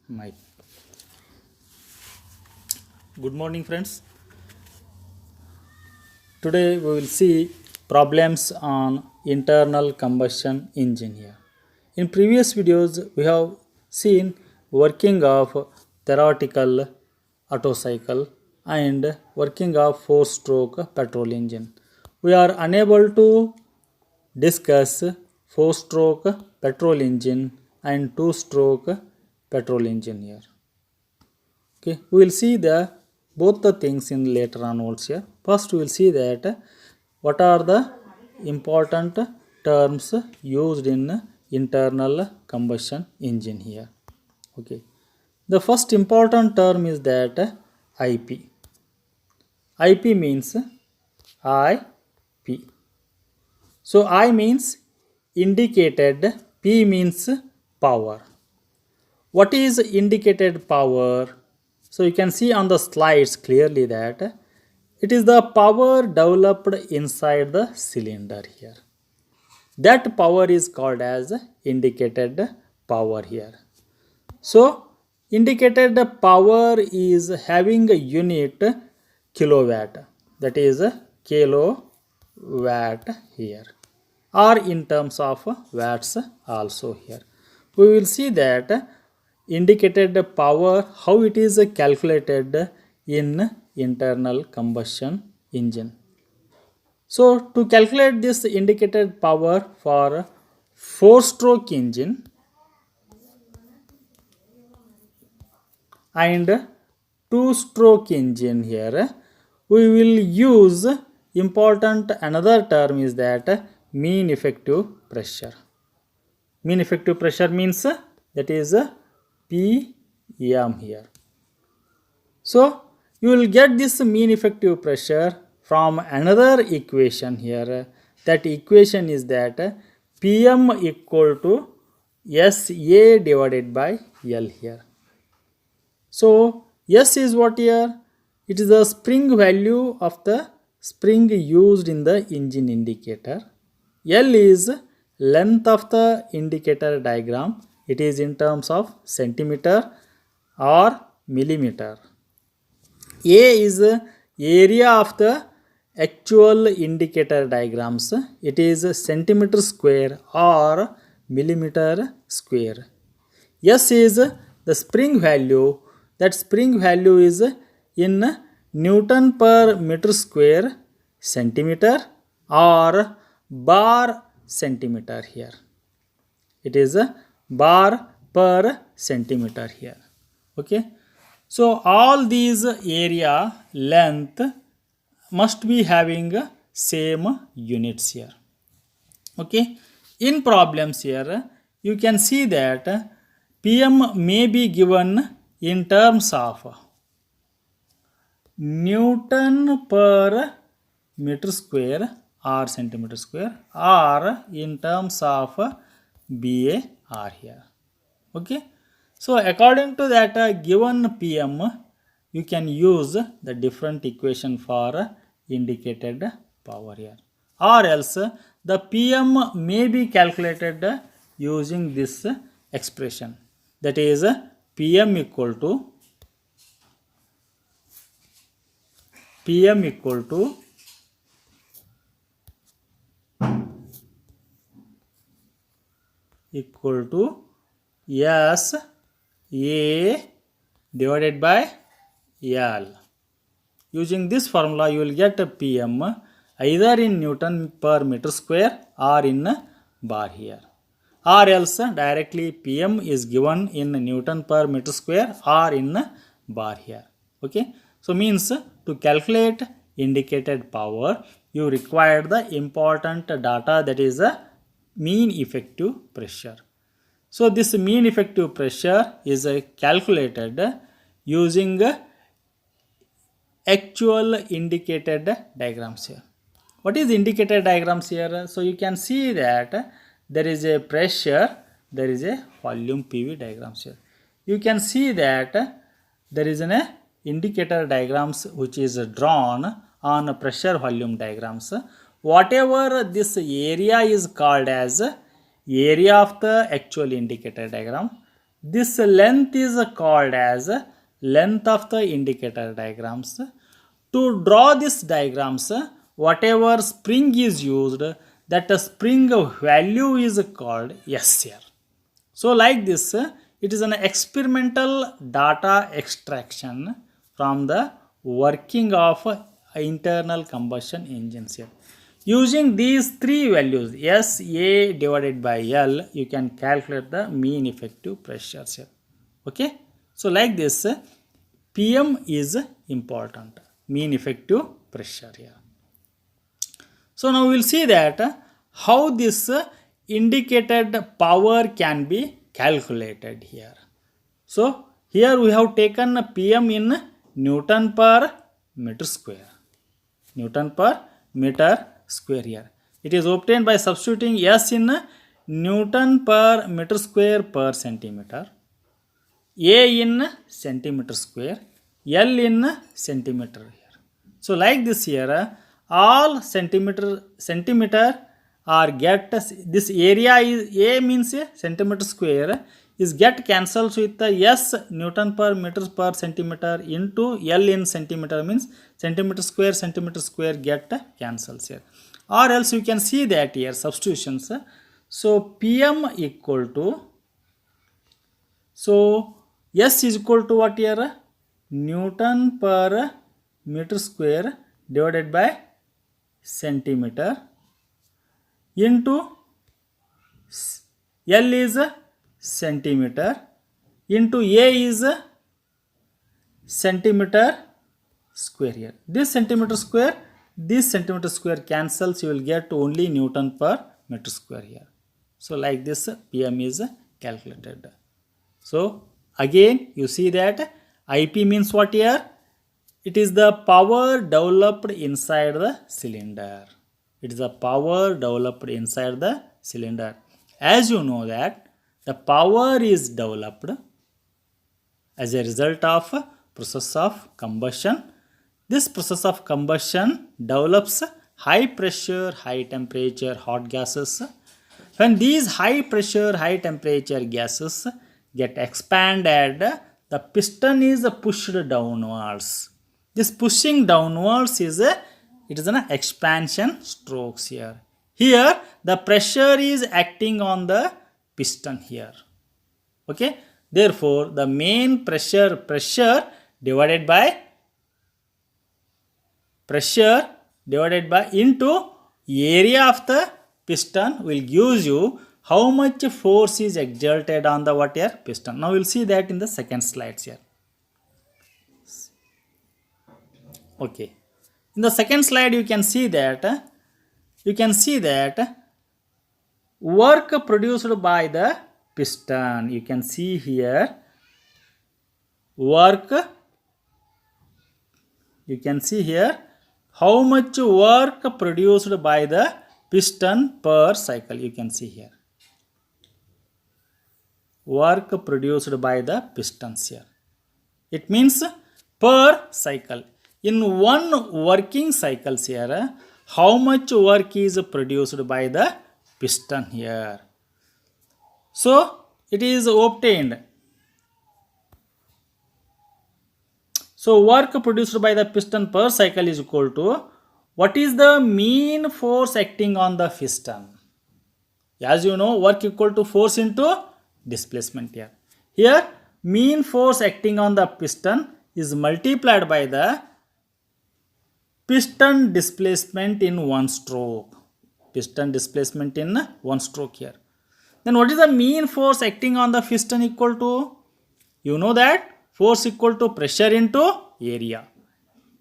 mic. Good morning, friends. Today we will see problems on internal combustion engine here. In previous videos, we have seen working of theoretical auto cycle and working of four-stroke petrol engine. We are unable to discuss four-stroke petrol engine and two-stroke petrol engine here. Okay, we will see the both the things in later onwards here. First, we will see that what are the important terms used in internal combustion engine here. Okay, the first important term is that IP. IP means IP. So I means indicated, P means power. What is indicated power? So you can see on the slides clearly that it is the power developed inside the cylinder here. That power is called as indicated power here. So indicated power is having a unit kilowatt, that is kilowatt here, or in terms of watts also here. We will see that indicated power, how it is calculated in internal combustion engine. So to calculate this indicated power for 4-stroke engine and 2-stroke engine here, we will use important another term is that mean effective pressure. Mean effective pressure means that is PM here. So you will get this mean effective pressure from another equation here. That equation is that PM equal to SA divided by L here. So S is what here? It is the spring value of the spring used in the engine indicator. L is length of the indicator diagram. It is in terms of centimeter or millimeter. A is area of the actual indicator diagrams. It is centimeter square or millimeter square. S is the spring value. That spring value is in Newton per meter square centimeter or bar centimeter here. It is a bar per centimeter here. Okay. So all these area length must be having same units here. Okay. In problems here, you can see that PM may be given in terms of Newton per meter square or centimeter square or in terms of BAR here. Okay. So according to that given PM, you can use the different equation for indicated power here, or else the PM may be calculated using this expression, that is PM equal to S A divided by L. Using this formula, you will get PM either in Newton per meter square or in bar here, or else directly PM is given in Newton per meter square or in bar here. Okay. So means to calculate indicated power, you require the important data, that is a mean effective pressure. So this mean effective pressure is calculated using actual indicated diagrams here. What is indicated diagrams here? So you can see that there is a pressure, there is a volume PV diagrams here. You can see that there is an indicator diagrams which is drawn on pressure volume diagrams. Whatever this area is called as area of the actual indicator diagram, This length is called as length of the indicator diagrams. To draw this diagrams, whatever spring is used, that spring value is called S here. So like this, it is an experimental data extraction from the working of internal combustion engines here. Using these three values, S, A divided by L, you can calculate the mean effective pressures here. Okay. So like this, PM is important, mean effective pressure here. So now we will see that how this indicated power can be calculated here. So here we have taken PM in Newton per meter square. Newton per meter square here. It is obtained by substituting S in Newton per meter square per centimeter, A in centimeter square, L in centimeter here. So like this here, all centimeter or get this area is A means a centimeter square is get cancels with the S Newton per meter per centimeter into L in centimeter means centimeter square get cancels here. Or else you can see that here substitutions. So PM equal to, so S is equal to what here? Newton per meter square divided by centimeter into L is centimeter into A is centimeter square here. This centimeter square cancels, you will get only Newton per meter square here. So like this PM is calculated. So again you see that IP means what here? It is the power developed inside the cylinder. It is the power developed inside the cylinder. As you know that the power is developed as a result of process of combustion. This process of combustion develops high pressure, high temperature, hot gases. When these high pressure, high temperature gases get expanded, the piston is pushed downwards. This pushing downwards is it is an expansion strokes here. Here the pressure is acting on the piston here. Okay. Therefore, the main pressure divided by into area of the piston will give you how much force is exerted on the what here piston. Now we will see that in the second slides here. Okay. In the second slide you can see that work produced by the piston. You can see here work. You can see here how much work produced by the piston per cycle. You can see here work produced by the pistons here. It means per cycle. In one working cycles here, how much work is produced by the piston here. So it is obtained. So work produced by the piston per cycle is equal to what is the mean force acting on the piston. As you know, work equal to force into displacement here. Here mean force acting on the piston is multiplied by the piston displacement in one stroke. Piston displacement in one stroke here. Then what is the mean force acting on the piston equal to? You know that force equal to pressure into area.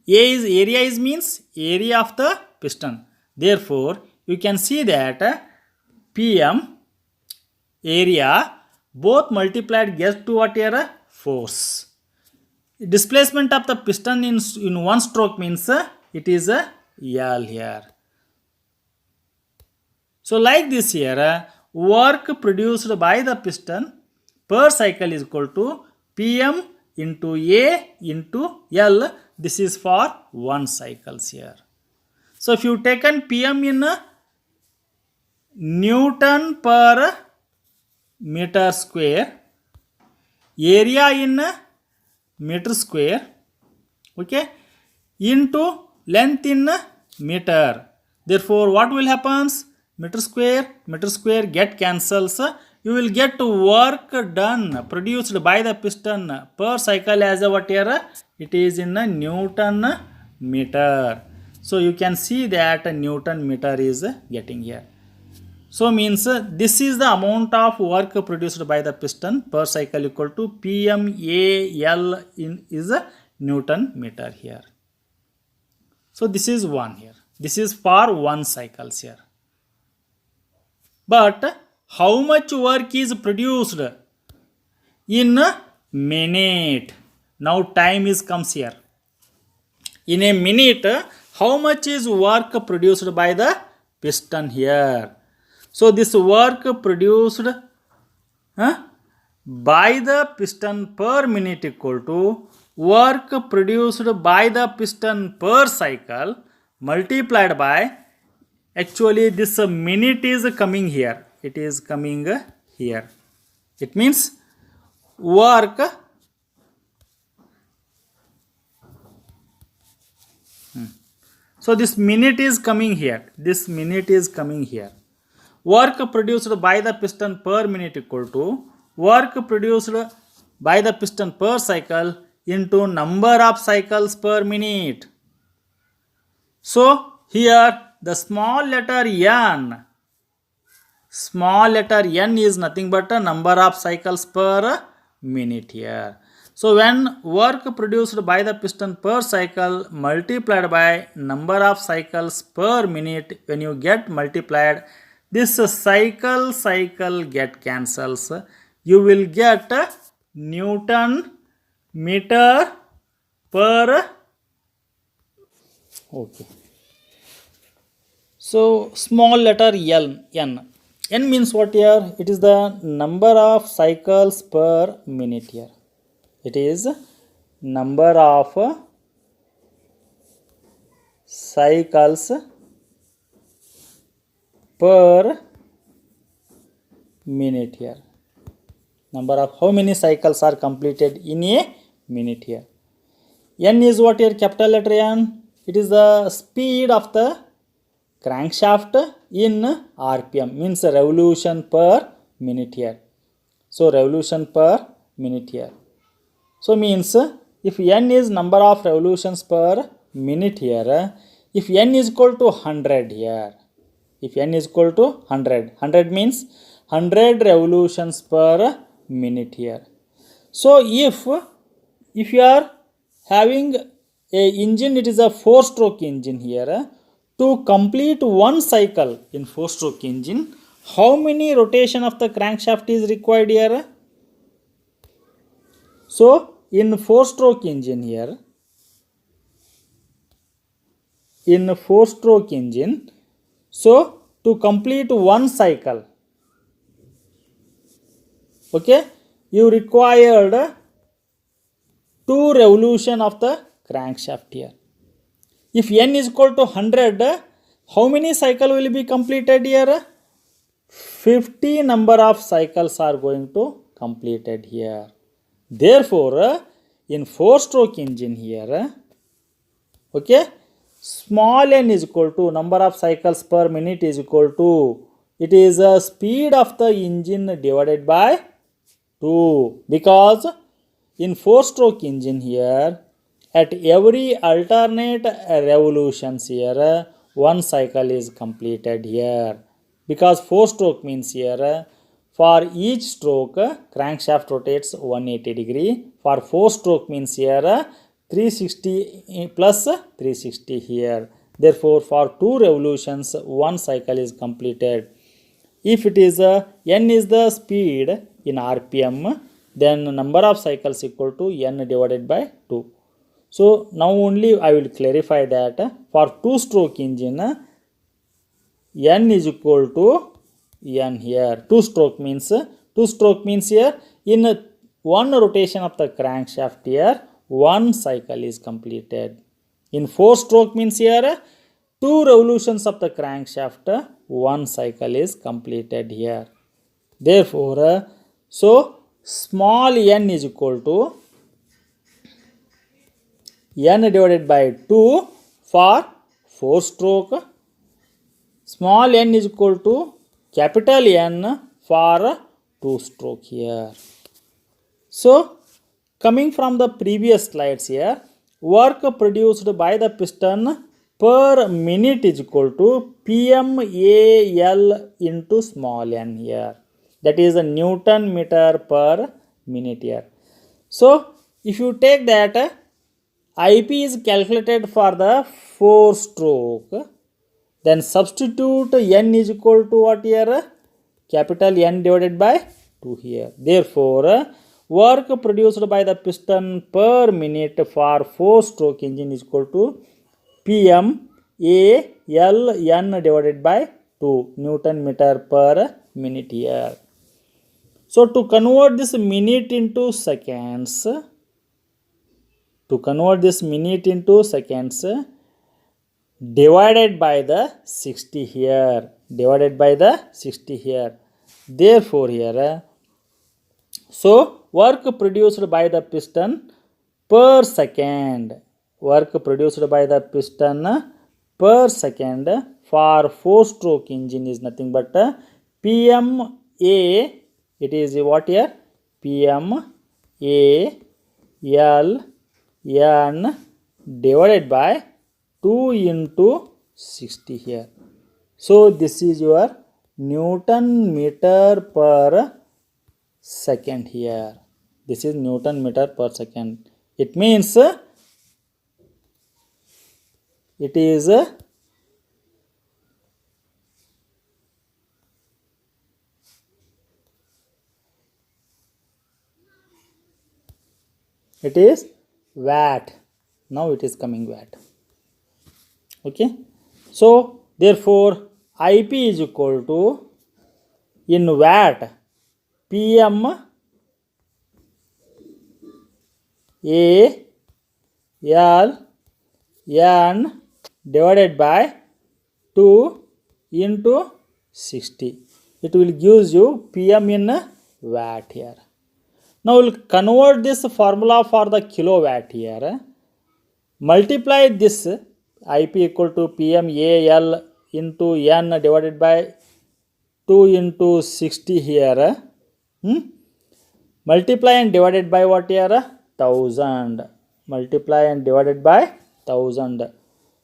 Area is means area of the piston. Therefore, you can see that PM area both multiplied gets to what here? Force. Displacement of the piston in one stroke means it is a L here. So like this here, work produced by the piston per cycle is equal to PM into A into L. This is for one cycles here. So if you taken PM in Newton per meter square, area in meter square, okay, into length in meter. Therefore what will happens, meter square get cancels, you will get work done produced by the piston per cycle as a what here, it is in a Newton meter. So you can see that Newton meter is getting here. So means this is the amount of work produced by the piston per cycle equal to PMAL in is a Newton meter here. So this is one here. This is for 1 cycles here. But how much work is produced in a minute? Now time is comes here. In a minute, how much is work produced by the piston here? So this work produced by the piston per minute equal to work produced by the piston per cycle multiplied by, actually this minute is coming here, it is coming here, it means work so this minute is coming here, this minute is coming here. Work produced by the piston per minute equal to work produced by the piston per cycle into number of cycles per minute. So here the small letter n is nothing but a number of cycles per minute here. So when work produced by the piston per cycle multiplied by number of cycles per minute, when you get multiplied, this cycle get cancels, you will get Newton meter per, okay. So small letter n means what here, it is the number of cycles per minute here, it is number of cycles per minute here, number of how many cycles are completed in a minute here. N is what here, capital letter N, it is the speed of the crankshaft in RPM, means revolution per minute here. So revolution per minute here. So means if n is number of revolutions per minute here, if n is equal to 100 here, if n is equal to 100 means 100 revolutions per minute here. So if you are having a engine, it is a 4-stroke engine here, to complete one cycle in 4-stroke engine, how many rotation of the crankshaft is required here? So in 4-stroke engine here, in 4-stroke engine, so to complete one cycle, okay, you required 2 revolution of the crankshaft here. If n is equal to 100, how many cycle will be completed here? 50 number of cycles are going to completed here. Therefore in 4-stroke engine here, okay, small n is equal to number of cycles per minute is equal to, it is a speed of the engine divided by 2, because in 4-stroke engine here, at every alternate revolutions here, one cycle is completed here, because 4-stroke means here for each stroke crankshaft rotates 180 degree. For 4-stroke means here 360 plus 360 here. Therefore for 2 revolutions one cycle is completed. If it is n is the speed in RPM, then number of cycles equal to n divided by 2. So now only I will clarify that for 2-stroke engine n is equal to n here. 2-stroke means here in one rotation of the crankshaft here one cycle is completed. In 4-stroke means here 2 revolutions of the crankshaft one cycle is completed here. Therefore so small n is equal to n divided by 2 for 4 stroke, small n is equal to capital N for 2 stroke here. So coming from the previous slides here, work produced by the piston per minute is equal to PMAL into small n here. That is a Newton meter per minute here. So if you take that, IP is calculated for the 4 stroke, then substitute n is equal to what here? Capital N divided by 2 here. Therefore, work produced by the piston per minute for 4 stroke engine is equal to PM AL N divided by 2 Newton meter per minute here. So to convert this minute into seconds, divided by the 60 here, therefore here, so work produced by the piston per second, per second for 4 stroke engine is nothing but PMA, it is what here? PMAL N divided by 2 into 60 here. So this is your Newton meter per second here. This is Newton meter per second. It means it is watt. Now it is coming watt. Okay. So therefore IP is equal to, in watt, PM AL N divided by 2 into 60. It will give you PM in watt here. Now we'll convert this formula for the kilowatt here. Multiply this IP equal to PMAL into N divided by 2 into 60 here. Multiply and divided by what here? 1000. Multiply and divided by 1000.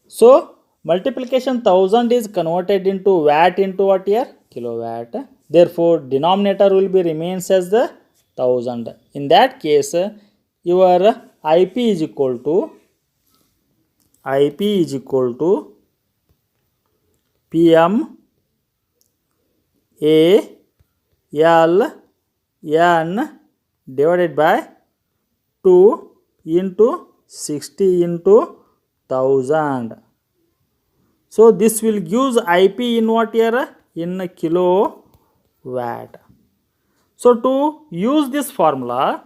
So multiplication 1000 is converted into watt into what here? Kilowatt. Therefore denominator will be remains as the 1000. In that case, your IP is equal to PM AL N divided by 2 into 60 into 1000. So this will give IP in what here? In kilowatt. So to use this formula,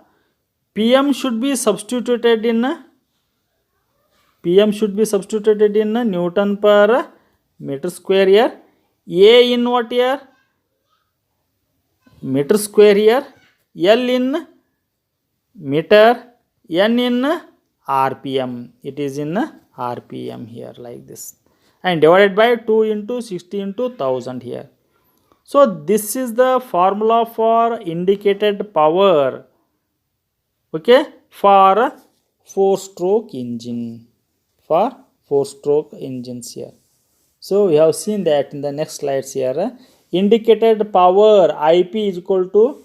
PM should be substituted in Newton per meter square here. A in what here? Meter square here. L in meter. N in RPM. It is in RPM here like this. And divided by 2 into 60 into 1000 here. So this is the formula for indicated power, okay, for 4-stroke engine, engines here. So we have seen that in the next slides here. Indicated power IP is equal to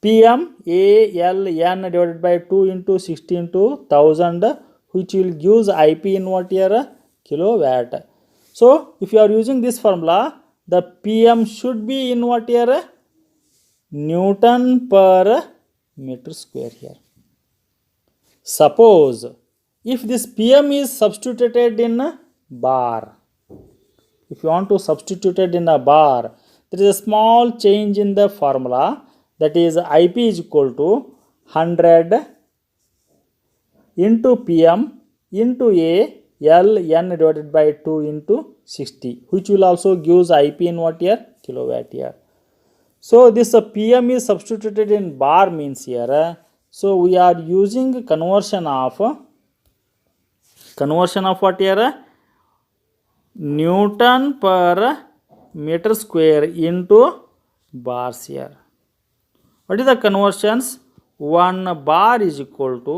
PMAL N divided by 2 into 60 into 1000, which will give IP in what here? Kilowatt. So if you are using this formula, the PM should be in what here? Newton per meter square here. Suppose if this PM is substituted in a bar, if you want to substitute it in a bar, there is a small change in the formula, that is IP is equal to 100 into PM into AL N divided by 2 into 60, which will also gives IP in what here? Kilowatt here. So this PM is substituted in bar means here. So we are using conversion of what here? Newton per meter square into bars here. What is the conversions? 1 bar is equal to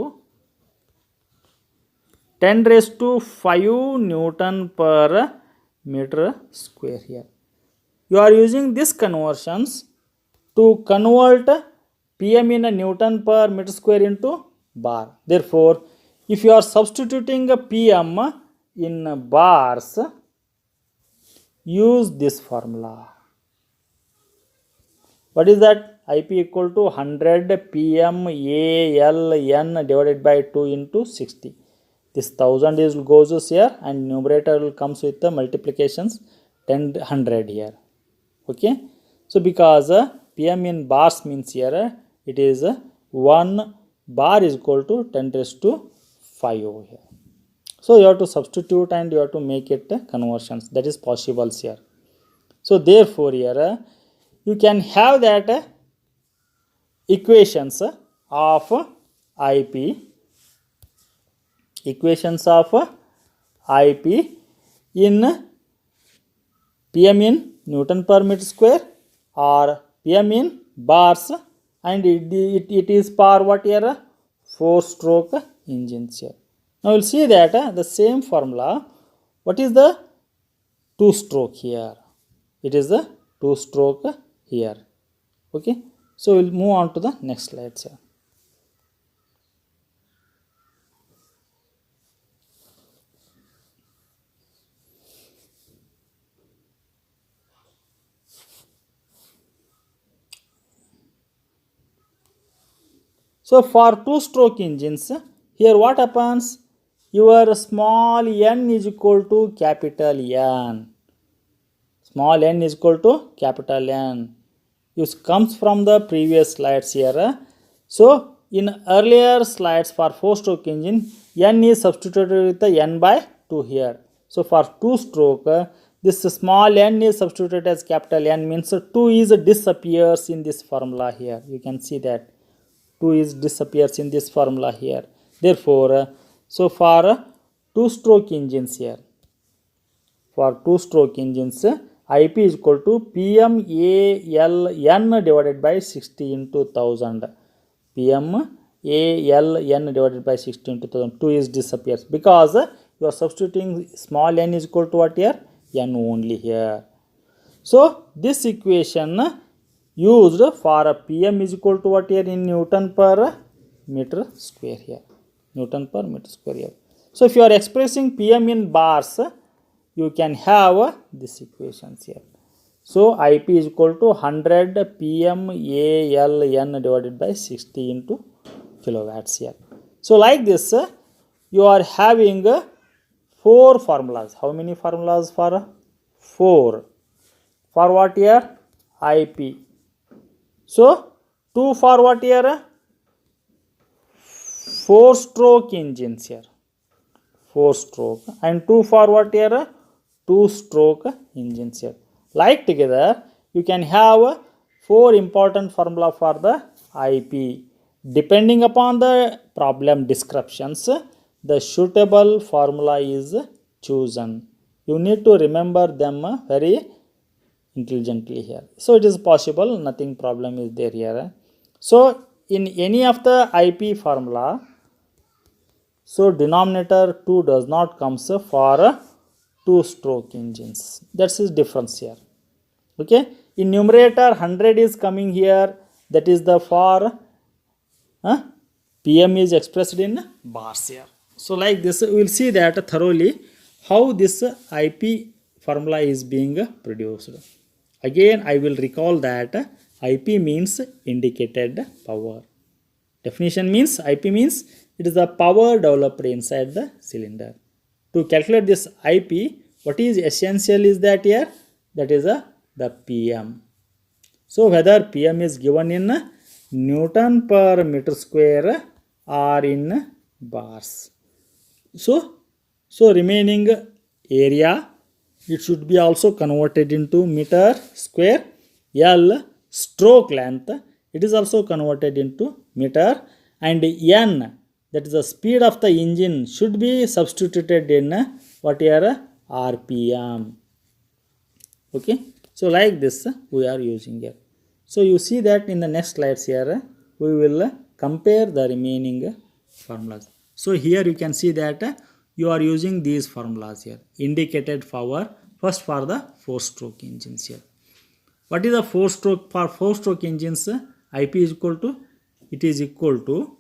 10 raised to 5 Newton per meter square here. You are using these conversions to convert PM in a Newton per meter square into bar. Therefore, if you are substituting a PM in bars, use this formula. What is that? IP equal to 100 PM ALN divided by 2 into 60. This 1000 is goes here and numerator will comes with the multiplications 10 100 here. Okay. So because PM in bars means here it is 1 bar is equal to 10 raised to 5 over here. So you have to substitute and you have to make it conversions. That is possible here. So therefore here you can have that equations of IP in PM in Newton per meter square or PM in bars, and it is for what here? 4-stroke engines here. Now we'll see that the same formula. What is the 2-stroke here? It is the 2-stroke here. Okay. So we'll move on to the next slides here. So for 2-stroke engines, here what happens? Your small n is equal to capital N. Small n is equal to capital N. This comes from the previous slides here. So in earlier slides for 4-stroke engine, n is substituted with the n by 2 here. So for 2-stroke, this small n is substituted as capital N, means 2 is disappears in this formula here. You can see that 2 is disappears in this formula here. Therefore, so for 2-stroke engines here, for 2-stroke engines, IP is equal to PM ALN divided by 60 into 1000. PM ALN divided by 60 into 1000. 2 is disappears because you are substituting small n is equal to what here? N only here. So this equation used for a PM is equal to what here in Newton per meter square here. Newton per meter square here. So if you are expressing PM in bars, you can have this equations here. So IP is equal to 100 PM ALN divided by 60 into kilowatts here. So like this, you are having 4 formulas. How many formulas? For 4. For what here? IP. So 2 for what here? 4-stroke engines here. 4-stroke. And 2 for what here? 2-stroke engines here. Like together, you can have 4 important formula for the IP. Depending upon the problem descriptions, the suitable formula is chosen. You need to remember them very intelligently here. So it is possible, nothing problem is there here. So in any of the IP formula, so denominator 2 does not comes for 2-stroke engines. That's the difference here. Okay. In numerator 100 is coming here. That is the for PM is expressed in bars here. So like this, we will see that thoroughly how this IP formula is being produced. Again, I will recall that IP means indicated power. Definition means IP means it is the power developed inside the cylinder. To calculate this IP, what is essential is that here, that is the PM. So whether PM is given in Newton per meter square or in bars. So remaining area, it should be also converted into meter square. L stroke length, it is also converted into meter, and n, that is the speed of the engine, should be substituted in what here rpm. Okay, so like this we are using here. So you see that in the next slides here we will compare the remaining formulas. So here you can see that you are using these formulas here. Indicated power first for the 4-stroke engines here. What is the 4-stroke? For 4-stroke engines, IP is equal to, it is equal to,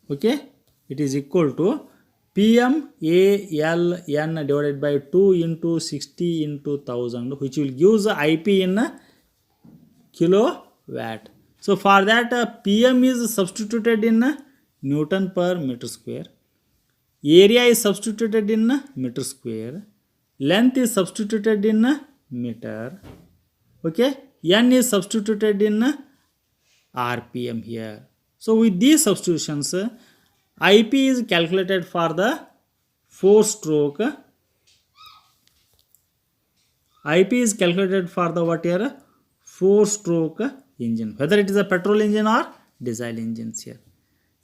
okay, it is equal to PM ALN divided by 2 into 60 into 1000, which will give the IP in kilowatt. So for that PM is substituted in Newton per meter square. Area is substituted in meter square. Length is substituted in meter. Okay, N is substituted in RPM here. So with these substitutions, IP is calculated for the 4-stroke. IP is calculated for the what here? 4-stroke engine, whether it is a petrol engine or diesel engines here.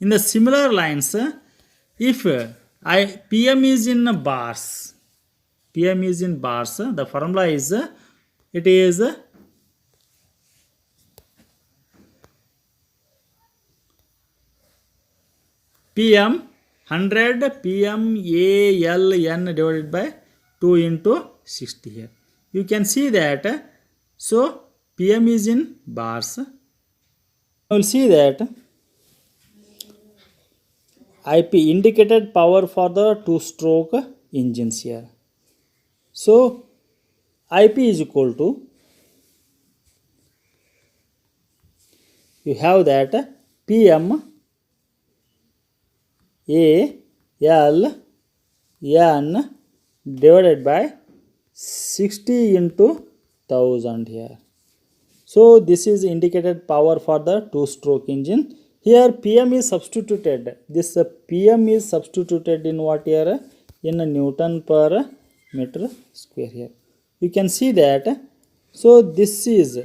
In the similar lines, if PM is in bars, PM is in bars, the formula is, it is PM 100 PM ALN divided by 2 into 60 here. You can see that, so PM is in bars. I will see that IP indicated power for the 2-stroke engines here. So IP is equal to, you have that PM ALN divided by 60 into 1000 here. So this is indicated power for the 2-stroke engine. Here PM is substituted. This PM is substituted in what here? In Newton per meter square here. You can see that. So this is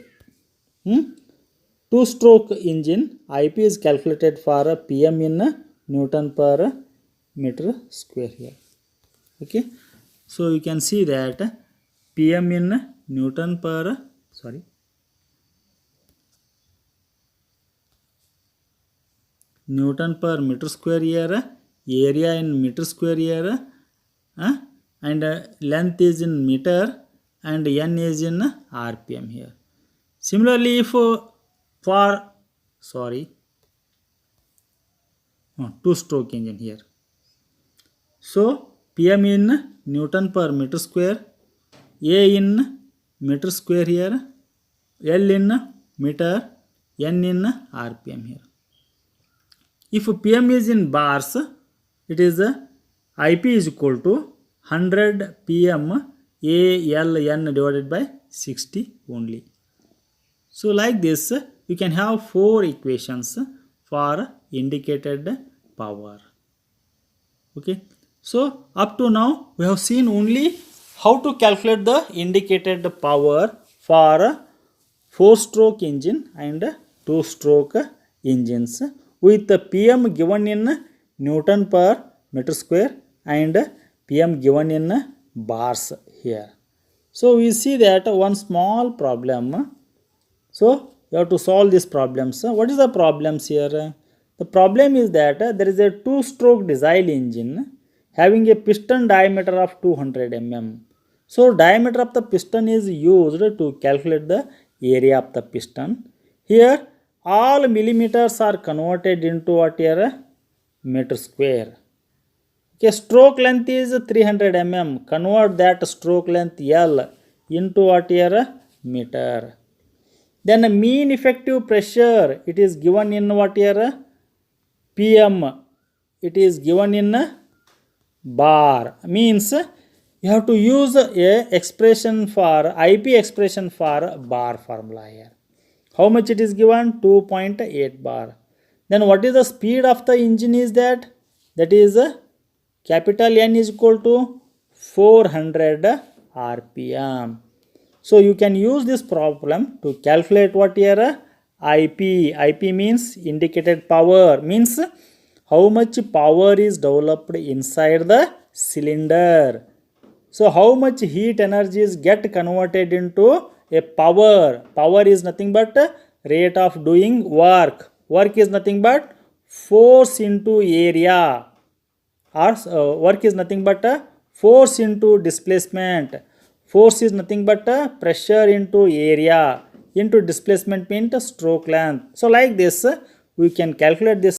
2-stroke engine. IP is calculated for PM in Newton per meter square here. Okay. So you can see that PM in Newton per, Newton per meter square here, area in meter square here, and length is in meter, and N is in RPM here. Similarly, if for 2-stroke engine here, so PM in Newton per meter square, A in meter square here, L in meter, N in RPM here. If PM is in bars, it is IP is equal to 100 PM ALN divided by 60 only. So like this, you can have 4 equations for indicated power. Okay. So up to now we have seen only how to calculate the indicated power for 4-stroke engine and 2-stroke engines with the PM given in Newton per meter square and PM given in bars here. So we see that one small problem. So you have to solve these problems. What is the problems here? The problem is that there is a 2-stroke diesel engine having a piston diameter of 200 mm. So diameter of the piston is used to calculate the area of the piston. Here all millimeters are converted into what here? Meter square. Okay, stroke length is 300 mm. Convert that stroke length L into what here? Meter. Then the mean effective pressure, it is given in what here? PM. It is given in bar. Means you have to use a expression for IP expression for bar formula here. How much it is given? 2.8 bar. Then what is the speed of the engine is that? That is capital N is equal to 400 RPM. So you can use this problem to calculate what here IP. IP means indicated power, means how much power is developed inside the cylinder. So how much heat energies get converted into a power. Power is nothing but rate of doing work. Work is nothing but force into area, or work is nothing but force into displacement. Force is nothing but pressure into area into displacement means stroke length. So like this we can calculate this